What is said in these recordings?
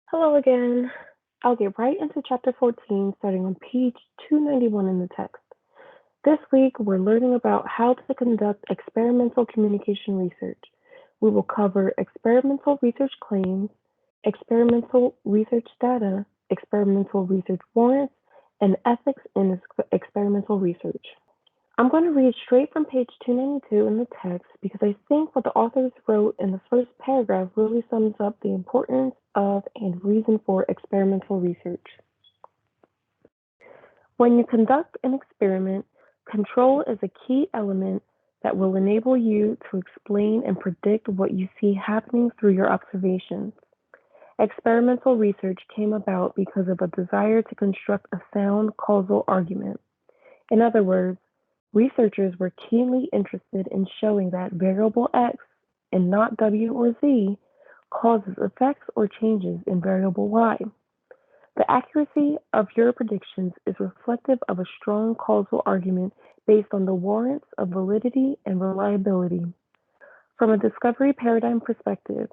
Hello again. I'll get right into chapter 14, starting on page 291 in the text. This week, we're learning about how to conduct experimental communication research. We will cover experimental research claims, experimental research data, experimental research warrants, and ethics in experimental research. I'm going to read straight from page 292 in the text because I think what the authors wrote in the first paragraph really sums up the importance of and reason for experimental research. When you conduct an experiment, control is a key element that will enable you to explain and predict what you see happening through your observations. Experimental research came about because of a desire to construct a sound causal argument. In other words, researchers were keenly interested in showing that variable X, and not W or Z, causes effects or changes in variable Y. The accuracy of your predictions is reflective of a strong causal argument based on the warrants of validity and reliability. From a discovery paradigm perspective,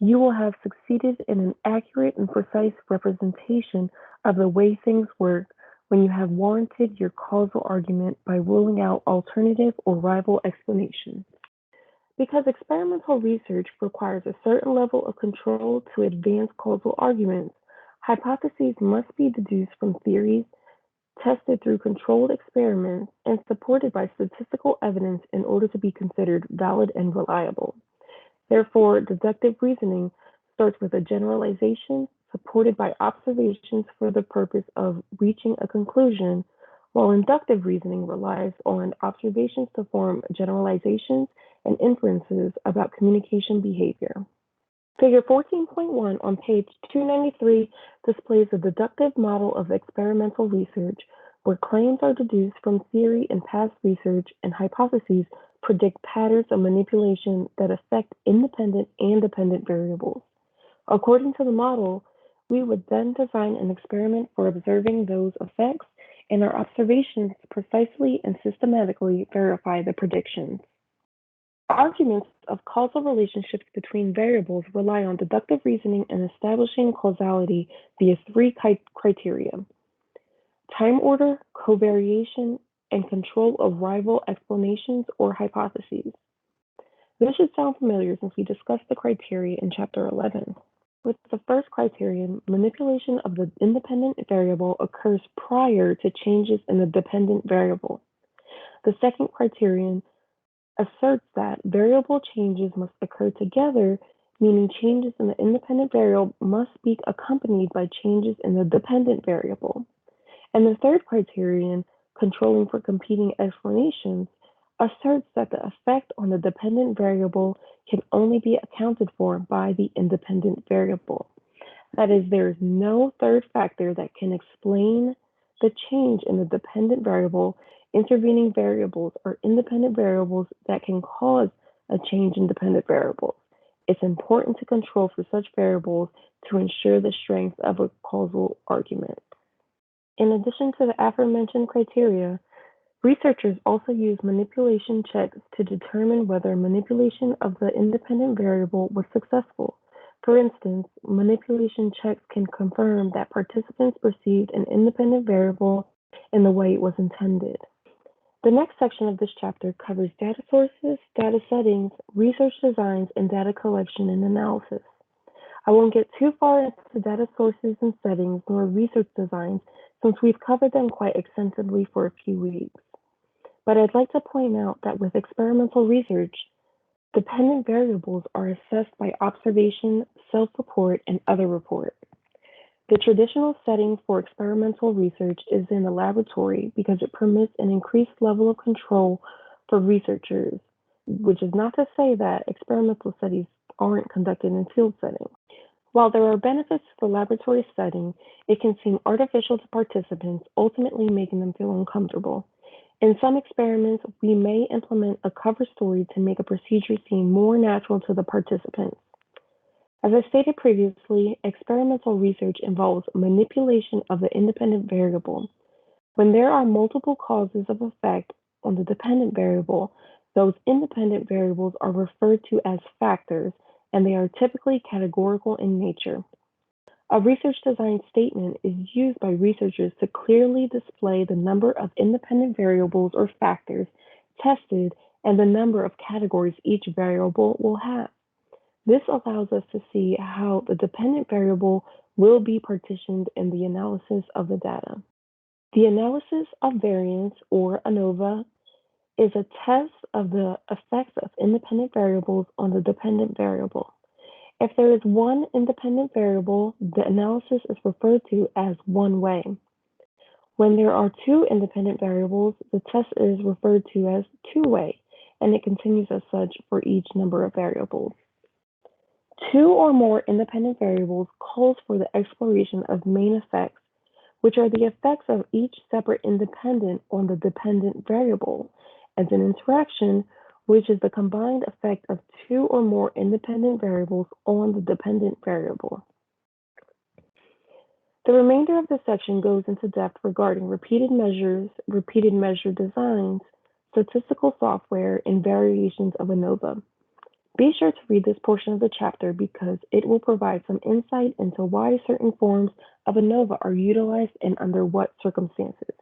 you will have succeeded in an accurate and precise representation of the way things work when you have warranted your causal argument by ruling out alternative or rival explanations. Because experimental research requires a certain level of control to advance causal arguments, hypotheses must be deduced from theories tested through controlled experiments and supported by statistical evidence in order to be considered valid and reliable. Therefore, deductive reasoning starts with a generalization supported by observations for the purpose of reaching a conclusion, while inductive reasoning relies on observations to form generalizations and inferences about communication behavior. Figure 14.1 on page 293 displays a deductive model of experimental research where claims are deduced from theory and past research and hypotheses predict patterns of manipulation that affect independent and dependent variables. According to the model, we would then design an experiment for observing those effects, and our observations precisely and systematically verify the predictions. Arguments of causal relationships between variables rely on deductive reasoning and establishing causality via three criteria: time order, covariation, and control of rival explanations or hypotheses. This should sound familiar since we discussed the criteria in Chapter 11. With the first criterion, manipulation of the independent variable occurs prior to changes in the dependent variable. The second criterion asserts that variable changes must occur together, meaning changes in the independent variable must be accompanied by changes in the dependent variable. And the third criterion, controlling for competing explanations, asserts that the effect on the dependent variable can only be accounted for by the independent variable. That is, there is no third factor that can explain the change in the dependent variable. Intervening variables or independent variables that can cause a change in dependent variables. It's important to control for such variables to ensure the strength of a causal argument. In addition to the aforementioned criteria, researchers also use manipulation checks to determine whether manipulation of the independent variable was successful. For instance, manipulation checks can confirm that participants perceived an independent variable in the way it was intended. The next section of this chapter covers data sources, data settings, research designs, and data collection and analysis. I won't get too far into data sources and settings nor research designs since we've covered them quite extensively for a few weeks. But I'd like to point out that with experimental research, dependent variables are assessed by observation, self-report, and other report. The traditional setting for experimental research is in the laboratory because it permits an increased level of control for researchers, which is not to say that experimental studies aren't conducted in field settings. While there are benefits to the laboratory setting, it can seem artificial to participants, ultimately making them feel uncomfortable. In some experiments, we may implement a cover story to make a procedure seem more natural to the participants. As I stated previously, experimental research involves manipulation of the independent variable. When there are multiple causes of effect on the dependent variable, those independent variables are referred to as factors, and they are typically categorical in nature. A research design statement is used by researchers to clearly display the number of independent variables or factors tested and the number of categories each variable will have. This allows us to see how the dependent variable will be partitioned in the analysis of the data. The analysis of variance, or ANOVA, is a test of the effects of independent variables on the dependent variable. If there is one independent variable, the analysis is referred to as one-way. When there are two independent variables, the test is referred to as two-way, and it continues as such for each number of variables. Two or more independent variables calls for the exploration of main effects, which are the effects of each separate independent on the dependent variable, as an interaction, which is the combined effect of two or more independent variables on the dependent variable. The remainder of the section goes into depth regarding repeated measures, repeated measure designs, statistical software, and variations of ANOVA. Be sure to read this portion of the chapter because it will provide some insight into why certain forms of ANOVA are utilized and under what circumstances.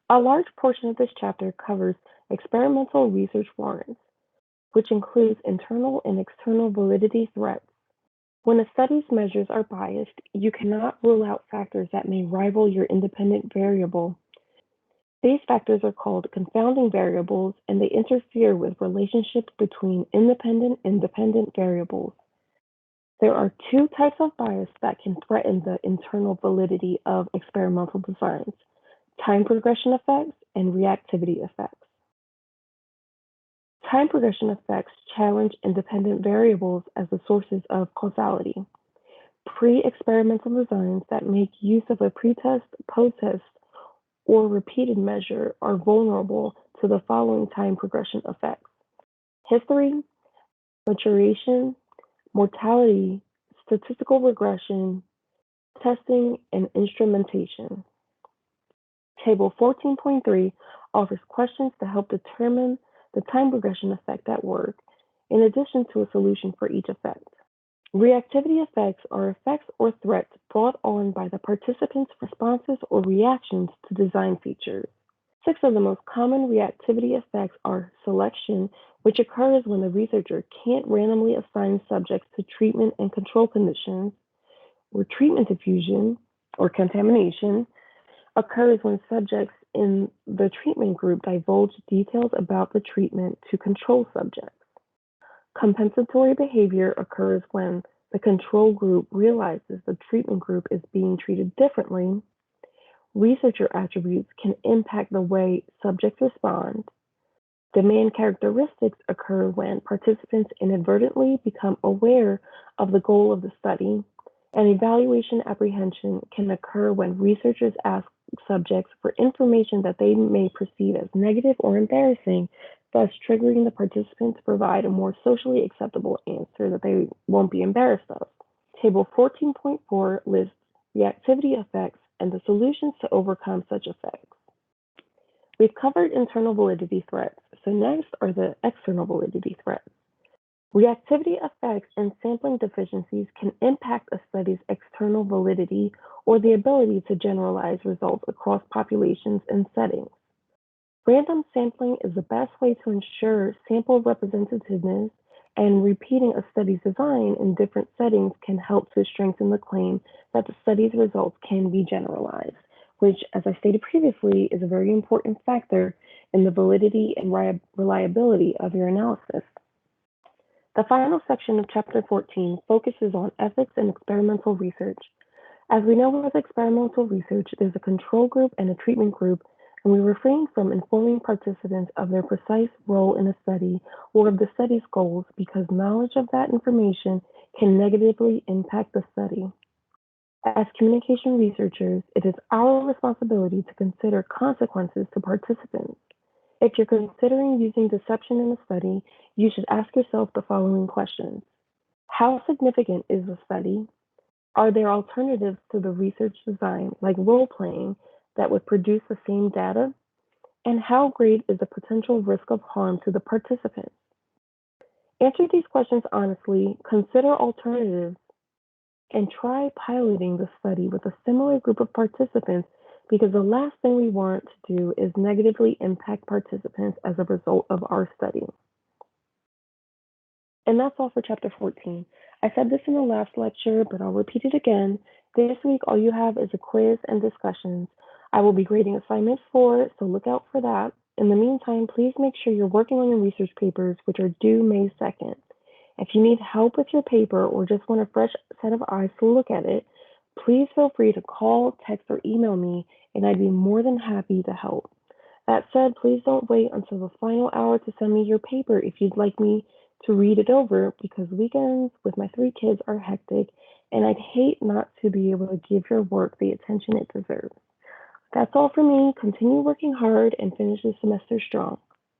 A large portion of this chapter covers experimental research warrants, which includes internal and external validity threats. When a study's measures are biased, you cannot rule out factors that may rival your independent variable. These factors are called confounding variables, and they interfere with relationships between independent and dependent variables. There are two types of bias that can threaten the internal validity of experimental designs: time progression effects and reactivity effects. Time progression effects challenge independent variables as the sources of causality. Pre-experimental designs that make use of a pretest, post-test, or repeated measure are vulnerable to the following time progression effects: history, maturation, mortality, statistical regression, testing, and instrumentation. Table 14.3 offers questions to help determine the time progression effect at work, in addition to a solution for each effect. Reactivity effects are effects or threats brought on by the participants' responses or reactions to design features. 6 of the most common reactivity effects are selection, which occurs when the researcher can't randomly assign subjects to treatment and control conditions, or treatment diffusion, or contamination, occurs when subjects in the treatment group divulge details about the treatment to control subjects. Compensatory behavior occurs when the control group realizes the treatment group is being treated differently. Researcher attributes can impact the way subjects respond. Demand characteristics occur when participants inadvertently become aware of the goal of the study, and evaluation apprehension can occur when researchers ask subjects for information that they may perceive as negative or embarrassing, thus triggering the participant to provide a more socially acceptable answer that they won't be embarrassed of. Table 14.4 lists reactivity effects and the solutions to overcome such effects. We've covered internal validity threats, so next are the external validity threats. Reactivity effects and sampling deficiencies can impact a study's external validity or the ability to generalize results across populations and settings. Random sampling is the best way to ensure sample representativeness, and repeating a study's design in different settings can help to strengthen the claim that the study's results can be generalized, which, as I stated previously, is a very important factor in the validity and reliability of your analysis. The final section of Chapter 14 focuses on ethics in experimental research. As we know with experimental research, there's a control group and a treatment group, and we refrain from informing participants of their precise role in a study or of the study's goals because knowledge of that information can negatively impact the study. As communication researchers, it is our responsibility to consider consequences to participants. If you're considering using deception in a study, you should ask yourself the following questions. How significant is the study? Are there alternatives to the research design, like role-playing, that would produce the same data? And how great is the potential risk of harm to the participants? Answer these questions honestly, consider alternatives, and try piloting the study with a similar group of participants because the last thing we want to do is negatively impact participants as a result of our study. And that's all for chapter 14. I said this in the last lecture, but I'll repeat it again. This week, all you have is a quiz and discussions. I will be grading assignment 4, so look out for that. In the meantime, please make sure you're working on your research papers, which are due May 2nd. If you need help with your paper or just want a fresh set of eyes to look at it, please feel free to call, text, or email me, and I'd be more than happy to help. That said, please don't wait until the final hour to send me your paper if you'd like me to read it over because weekends with my 3 kids are hectic and I'd hate not to be able to give your work the attention it deserves. That's all for me. Continue working hard and finish the semester strong.